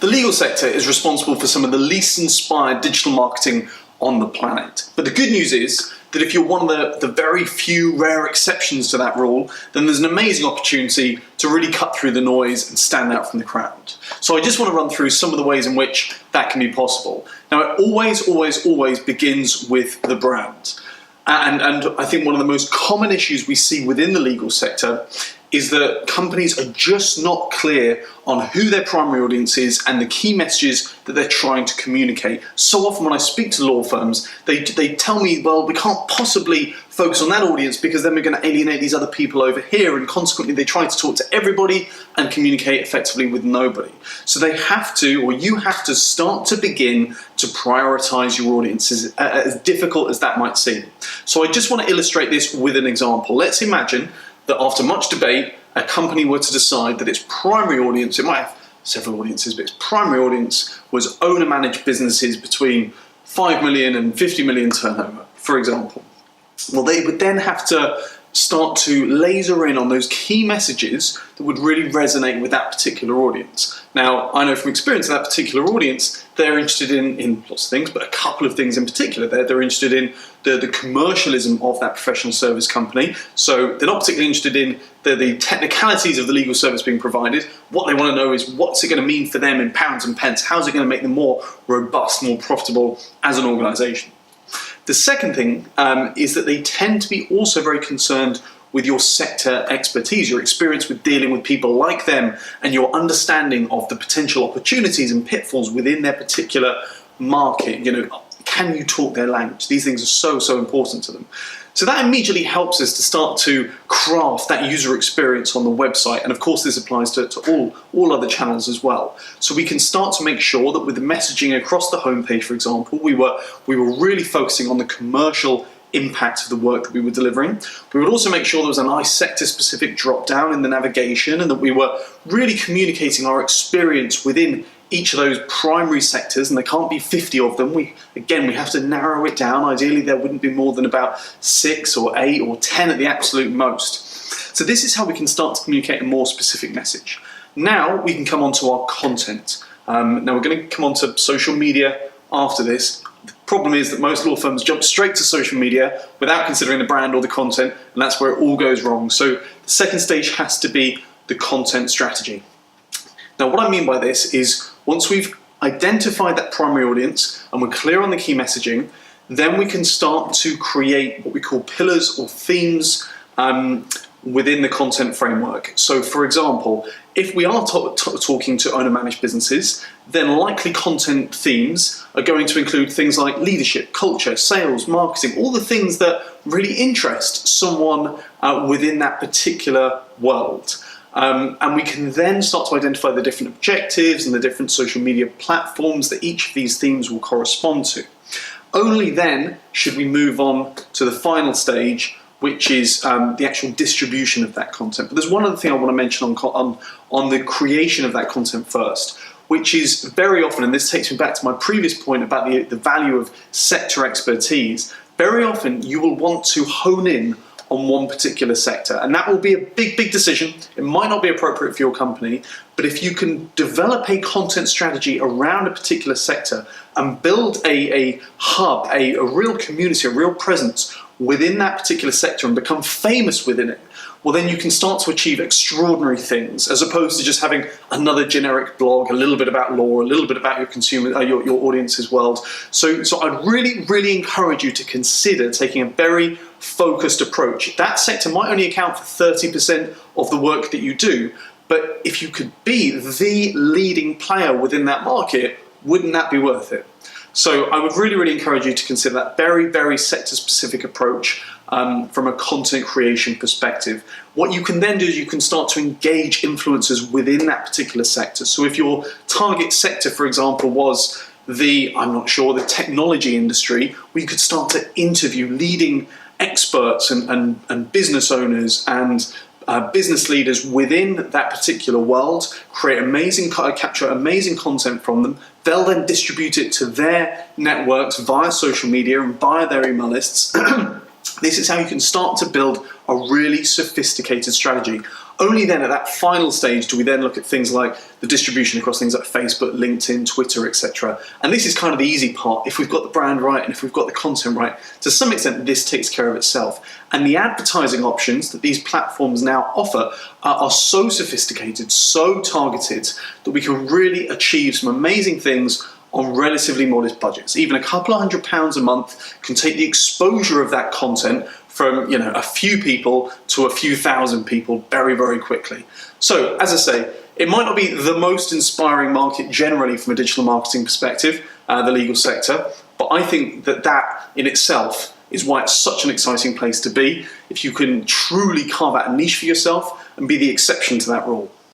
The legal sector is responsible for some of the least inspired digital marketing on the planet. But the good news is that if you're one of the very few rare exceptions to that rule, then there's an amazing opportunity to really cut through the noise and stand out from the crowd. So I just want to run through some of the ways in which that can be possible. Now, it always begins with the brand. And I think one of the most common issues we see within the legal sector is that companies are just not clear on who their primary audience is and the key messages that they're trying to communicate. So often when I speak to law firms, they tell me, well, we can't possibly focus on that audience because then we're going to alienate these other people over here, and consequently they try to talk to everybody and communicate effectively with nobody. So they have to, or you have to start to begin to prioritize your audiences, as difficult as that might seem. So I just want to illustrate this with an example. Let's imagine that after much debate, a company were to decide that its primary audience, it might have several audiences, but its primary audience was owner-managed businesses between 5 million and 50 million turnover, for example. Well, they would then have to start to laser in on those key messages that would really resonate with that particular audience. Now, I know from experience that particular audience, they're interested in lots of things, but a couple of things in particular. They're interested in the commercialism of that professional service company. So they're not particularly interested in the technicalities of the legal service being provided. What they want to know is what's it going to mean for them in pounds and pence? How's it going to make them more robust, more profitable as an organisation? The second thing is that they tend to be also very concerned with your sector expertise, your experience with dealing with people like them, and your understanding of the potential opportunities and pitfalls within their particular market. You know, can you talk their language? These things are so important to them. So that immediately helps us to start to craft that user experience on the website. And of course, this applies to all other channels as well. So we can start to make sure that with the messaging across the homepage, for example, we were really focusing on the commercial impact of the work that we were delivering. We would also make sure there was a nice sector-specific drop-down in the navigation, and that we were really communicating our experience within each of those primary sectors, and there can't be 50 of them. We have to narrow it down. Ideally, there wouldn't be more than about 6 or 8 or 10 at the absolute most. So this is how we can start to communicate a more specific message. Now we can come on to our content. Now we're going to come on to social media after this. The problem is that most law firms jump straight to social media without considering the brand or the content, and that's where it all goes wrong. So the second stage has to be the content strategy. Now, what I mean by this is once we've identified that primary audience and we're clear on the key messaging, then we can start to create what we call pillars or themes within the content framework. So, for example, if we are talking to owner-managed businesses, then likely content themes are going to include things like leadership, culture, sales, marketing, all the things that really interest someone within that particular world. And we can then start to identify the different objectives and the different social media platforms that each of these themes will correspond to. Only then should we move on to the final stage, which is the actual distribution of that content. But there's one other thing I want to mention on the creation of that content first, which is very often, and this takes me back to my previous point about the value of sector expertise, very often you will want to hone in on one particular sector, and that will be a big decision. It might not be appropriate for your company, but if you can develop a content strategy around a particular sector and build a hub, a real community, a real presence within that particular sector and become famous within it, well, then you can start to achieve extraordinary things, as opposed to just having another generic blog, a little bit about law, a little bit about your consumer, your audience's world. So I'd really encourage you to consider taking a very focused approach. That sector might only account for 30% of the work that you do, but if you could be the leading player within that market, wouldn't that be worth it? So I would really encourage you to consider that very sector-specific approach from a content creation perspective. What you can then do is you can start to engage influencers within that particular sector. So if your target sector, for example, was the technology industry, well, you could start to interview leading experts and business owners and business leaders within that particular world, capture amazing content from them. They'll then distribute it to their networks via social media and via their email lists. This is how you can start to build a really sophisticated strategy. Only then at that final stage do we then look at things like the distribution across things like Facebook, LinkedIn, Twitter, etc. And this is kind of the easy part. If we've got the brand right and if we've got the content right, to some extent this takes care of itself. And the advertising options that these platforms now offer are so sophisticated, so targeted, that we can really achieve some amazing things on relatively modest budgets. Even a couple of £100 a month can take the exposure of that content from, you know, a few people to a few thousand people very, very quickly. So, as I say, it might not be the most inspiring market generally from a digital marketing perspective, the legal sector, but I think that that in itself is why it's such an exciting place to be, if you can truly carve out a niche for yourself and be the exception to that rule.